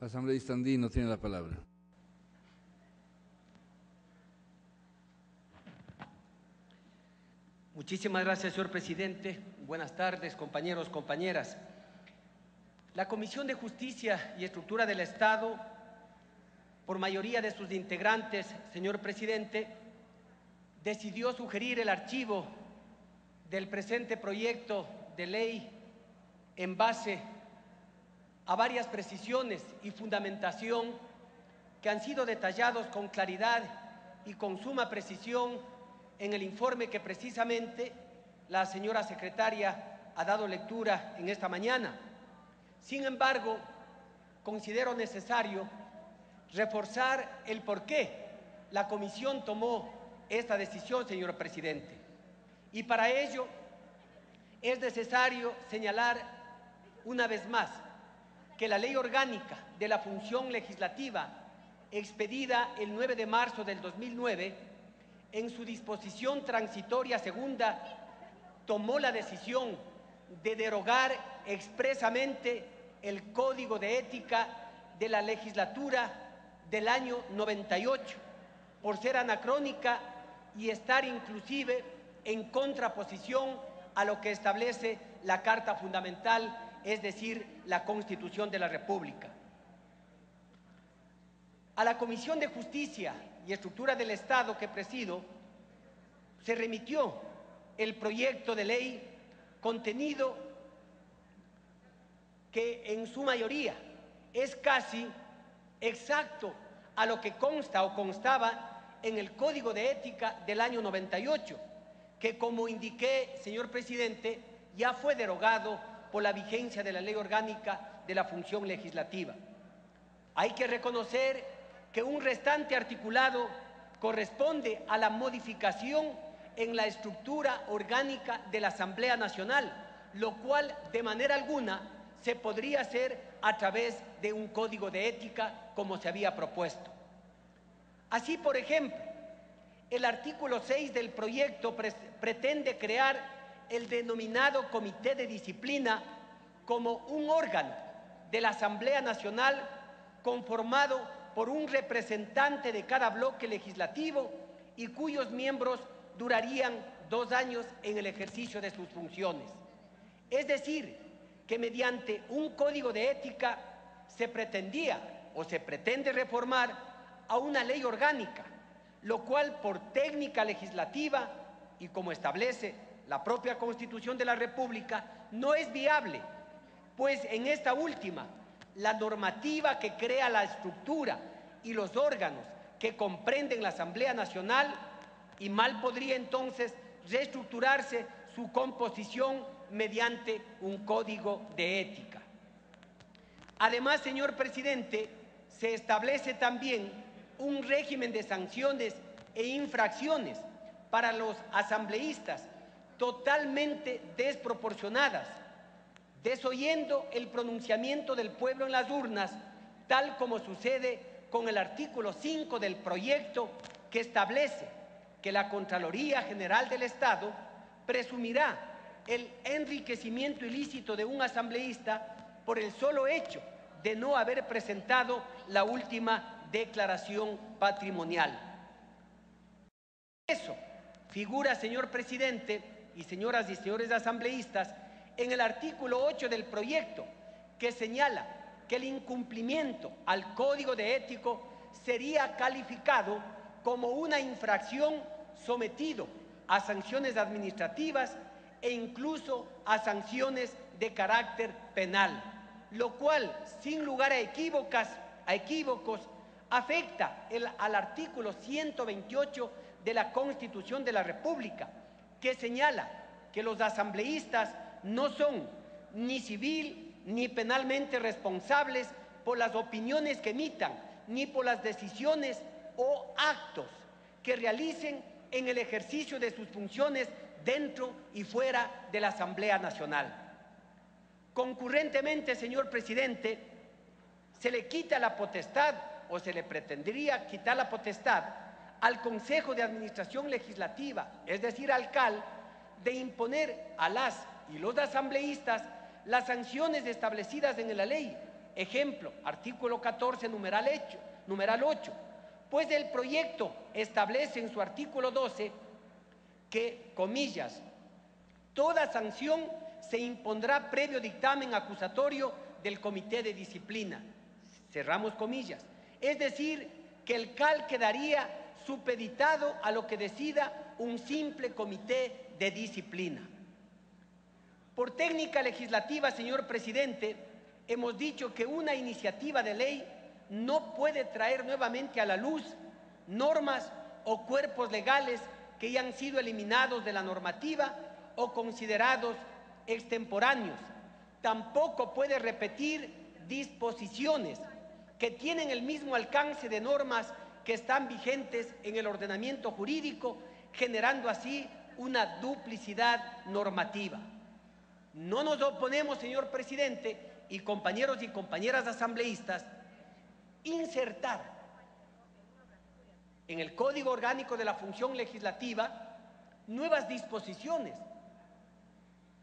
Asambleísta Andino tiene la palabra. Muchísimas gracias, señor presidente. Buenas tardes, compañeros, compañeras. La Comisión de Justicia y Estructura del Estado, por mayoría de sus integrantes, señor presidente, decidió sugerir el archivo del presente proyecto de ley en base a varias precisiones y fundamentación que han sido detallados con claridad y con suma precisión en el informe que precisamente la señora secretaria ha dado lectura en esta mañana. Sin embargo, considero necesario reforzar el por qué la Comisión tomó esta decisión, señor presidente. Y para ello es necesario señalar una vez más que la Ley Orgánica de la Función Legislativa, expedida el 9 de marzo del 2009, en su disposición transitoria segunda, tomó la decisión de derogar expresamente el Código de Ética de la legislatura del año 98, por ser anacrónica y estar inclusive en contraposición a lo que establece la Carta Fundamental, es decir, la Constitución de la República. A la Comisión de Justicia y Estructura del Estado que presido, se remitió el proyecto de ley contenido que en su mayoría es casi exacto a lo que consta o constaba en el Código de Ética del año 98, que, como indiqué, señor presidente, ya fue derogado por la vigencia de la Ley Orgánica de la Función Legislativa. Hay que reconocer que un restante articulado corresponde a la modificación en la estructura orgánica de la Asamblea Nacional, lo cual de manera alguna se podría hacer a través de un código de ética como se había propuesto. Así, por ejemplo, el artículo 6 del proyecto pretende crear el denominado Comité de Disciplina como un órgano de la Asamblea Nacional conformado por un representante de cada bloque legislativo y cuyos miembros durarían 2 años en el ejercicio de sus funciones. Es decir, que mediante un código de ética se pretendía o se pretende reformar a una ley orgánica, lo cual por técnica legislativa y como establece la propia Constitución de la República no es viable, pues en esta última la normativa que crea la estructura y los órganos que comprenden la Asamblea Nacional y mal podría entonces reestructurarse su composición mediante un código de ética. Además, señor presidente, se establece también un régimen de sanciones e infracciones para los asambleístas totalmente desproporcionadas, desoyendo el pronunciamiento del pueblo en las urnas, tal como sucede con el artículo 5 del proyecto, que establece que la Contraloría General del Estado presumirá el enriquecimiento ilícito de un asambleísta por el solo hecho de no haber presentado la última declaración patrimonial. Eso figura, señor presidente y señoras y señores asambleístas, en el artículo 8 del proyecto, que señala que el incumplimiento al Código de Ética sería calificado como una infracción sometido a sanciones administrativas e incluso a sanciones de carácter penal, lo cual, sin lugar a equívocos, afecta al artículo 128 de la Constitución de la República, que señala que los asambleístas no son ni civil ni penalmente responsables por las opiniones que emitan, ni por las decisiones o actos que realicen en el ejercicio de sus funciones dentro y fuera de la Asamblea Nacional. Concurrentemente, señor presidente, se le quita la potestad, o se le pretendería quitar la potestad, al Consejo de Administración Legislativa, es decir, al CAL, de imponer a las y los asambleístas las sanciones establecidas en la ley, Ejemplo, artículo 14, numeral 8. Pues el proyecto establece en su artículo 12 que, comillas, toda sanción se impondrá previo dictamen acusatorio del Comité de Disciplina. Cerramos comillas. Es decir, que el CAL quedaría supeditado a lo que decida un simple Comité de Disciplina. Por técnica legislativa, señor presidente, hemos dicho que una iniciativa de ley no puede traer nuevamente a la luz normas o cuerpos legales que ya han sido eliminados de la normativa o considerados extemporáneos. Tampoco puede repetir disposiciones que tienen el mismo alcance de normas que están vigentes en el ordenamiento jurídico, generando así una duplicidad normativa. No nos oponemos, señor presidente, y compañeros y compañeras asambleístas, insertar en el Código Orgánico de la Función Legislativa nuevas disposiciones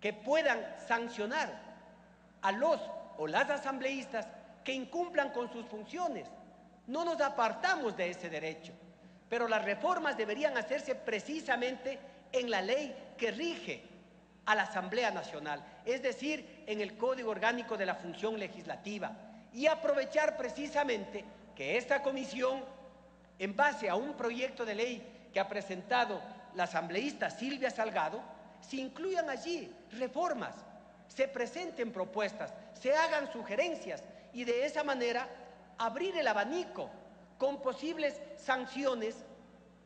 que puedan sancionar a los o las asambleístas que incumplan con sus funciones. No nos apartamos de ese derecho, pero las reformas deberían hacerse precisamente en la ley que rige a la Asamblea Nacional, es decir, en el Código Orgánico de la Función Legislativa, y aprovechar precisamente que esta comisión, en base a un proyecto de ley que ha presentado la asambleísta Silvia Salgado, se incluyan allí reformas, se presenten propuestas, se hagan sugerencias y de esa manera abrir el abanico con posibles sanciones,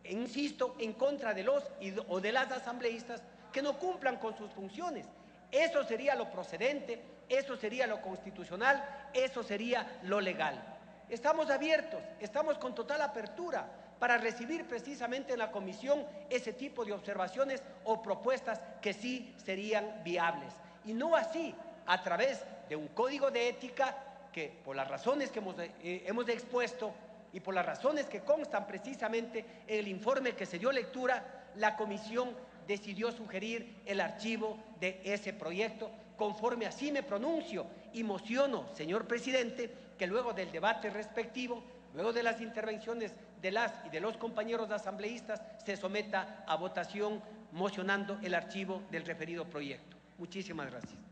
insisto, en contra de los o de las asambleístas que no cumplan con sus funciones. Eso sería lo procedente, eso sería lo constitucional, eso sería lo legal. Estamos abiertos, estamos con total apertura para recibir precisamente en la comisión ese tipo de observaciones o propuestas que sí serían viables. Y no así, a través de un código de ética que, por las razones que hemos expuesto y por las razones que constan precisamente en el informe que se dio lectura, la comisión decidió sugerir el archivo de ese proyecto. Conforme así me pronuncio y mociono, señor presidente, que luego del debate respectivo, luego de las intervenciones de las y de los compañeros asambleístas, se someta a votación mocionando el archivo del referido proyecto. Muchísimas gracias.